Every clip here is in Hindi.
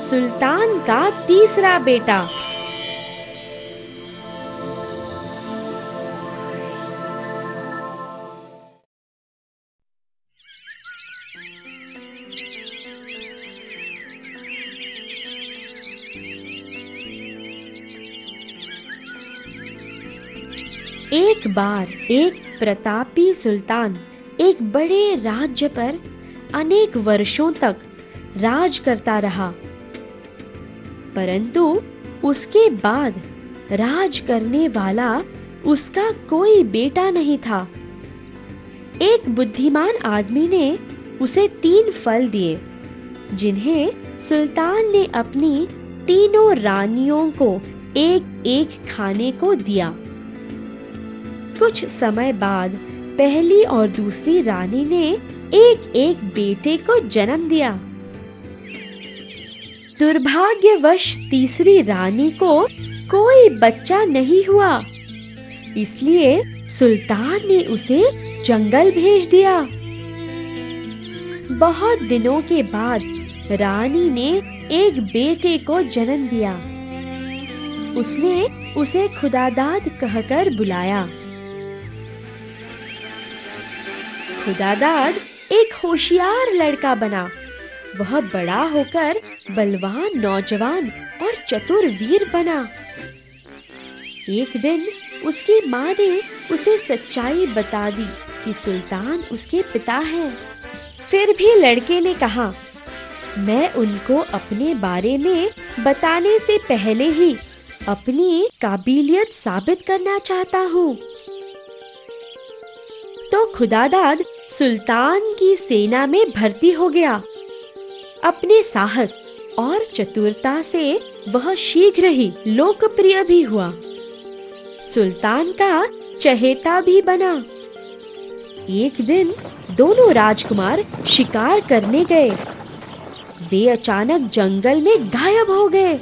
सुल्तान का तीसरा बेटा। एक बार एक प्रतापी सुल्तान एक बड़े राज्य पर अनेक वर्षों तक राज करता रहा, परंतु उसके बाद राज करने वाला उसका कोई बेटा नहीं था। एक बुद्धिमान आदमी ने उसे 3 फल दिए, जिन्हें सुल्तान ने अपनी तीनों रानियों को एक एक खाने को दिया। कुछ समय बाद पहली और दूसरी रानी ने एक एक बेटे को जन्म दिया। दुर्भाग्यवश तीसरी रानी को कोई बच्चा नहीं हुआ, इसलिए सुल्तान ने उसे जंगल भेज दिया। बहुत दिनों के बाद रानी ने एक बेटे को जन्म दिया। उसने उसे खुदादाद कहकर बुलाया। खुदादाद एक होशियार लड़का बना। वह बड़ा होकर बलवान नौजवान और चतुर वीर बना। एक दिन उसकी माँ ने उसे सच्चाई बता दी कि सुल्तान उसके पिता हैं। फिर भी लड़के ने कहा, मैं उनको अपने बारे में बताने से पहले ही अपनी काबिलियत साबित करना चाहता हूँ। तो खुदादाद सुल्तान की सेना में भर्ती हो गया। अपने साहस और चतुरता से वह शीघ्र ही लोकप्रिय भी हुआ। सुल्तान का चहेता भी बना। एक दिन दोनों राजकुमार शिकार करने गए। वे अचानक जंगल में गायब हो गए।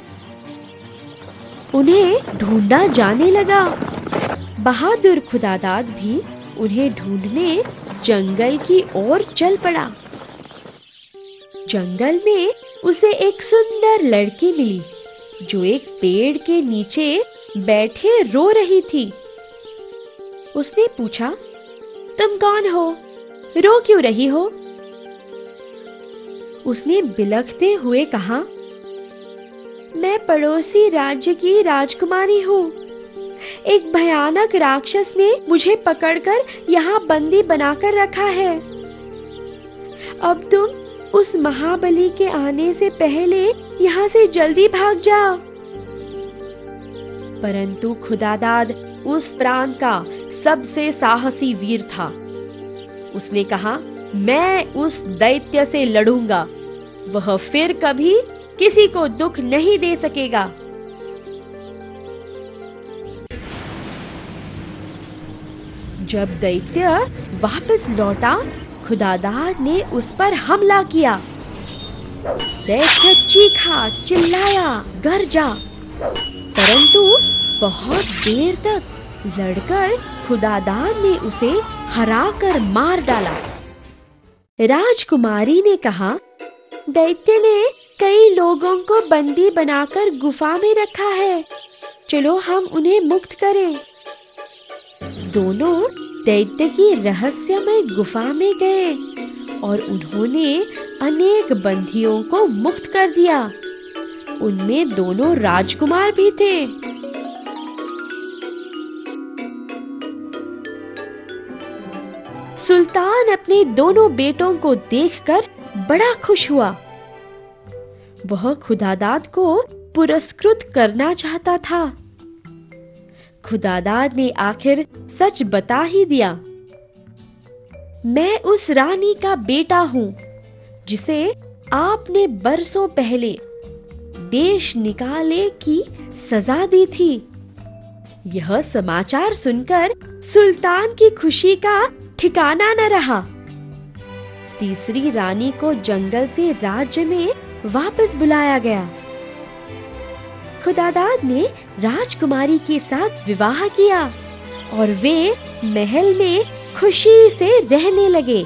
उन्हें ढूंढा जाने लगा। बहादुर खुदादाद भी उन्हें ढूंढने जंगल की ओर चल पड़ा। जंगल में उसे एक सुंदर लड़की मिली, जो एक पेड़ के नीचे बैठे रो रही थी। उसने पूछा, तुम कौन हो? रो क्यों रही हो? उसने बिलखते हुए कहा, मैं पड़ोसी राज्य की राजकुमारी हूँ। एक भयानक राक्षस ने मुझे पकड़कर यहाँ बंदी बनाकर रखा है। अब तुम उस महाबली के आने से पहले यहाँ से जल्दी भाग जाओ। परंतु खुदादाद उस प्रांत का सबसे साहसी वीर था। उसने कहा, मैं उस दैत्य से लड़ूंगा। वह फिर कभी किसी को दुख नहीं दे सकेगा। जब दैत्य वापस लौटा, खुदादाद ने उस पर हमला किया। दैत्य चीखा, चिल्लाया, गरजा, परंतु बहुत देर तक लड़कर खुदादाद ने उसे हराकर मार डाला। राजकुमारी ने कहा, दैत्य ने कई लोगों को बंदी बनाकर गुफा में रखा है। चलो हम उन्हें मुक्त करें। दोनों दैत्य की रहस्यमय गुफा में गए और उन्होंने अनेक बंदियों को मुक्त कर दिया। उनमें दोनों राजकुमार भी थे। सुल्तान अपने दोनों बेटों को देखकर बड़ा खुश हुआ। वह खुदादाद को पुरस्कृत करना चाहता था। खुदादाद ने आखिर सच बता ही दिया। मैं उस रानी का बेटा हूँ जिसे आपने बरसों पहले देश निकाले की सजा दी थी। यह समाचार सुनकर सुल्तान की खुशी का ठिकाना न रहा। तीसरी रानी को जंगल से राज्य में वापस बुलाया गया। खुदादाद ने राजकुमारी के साथ विवाह किया और वे महल में खुशी से रहने लगे।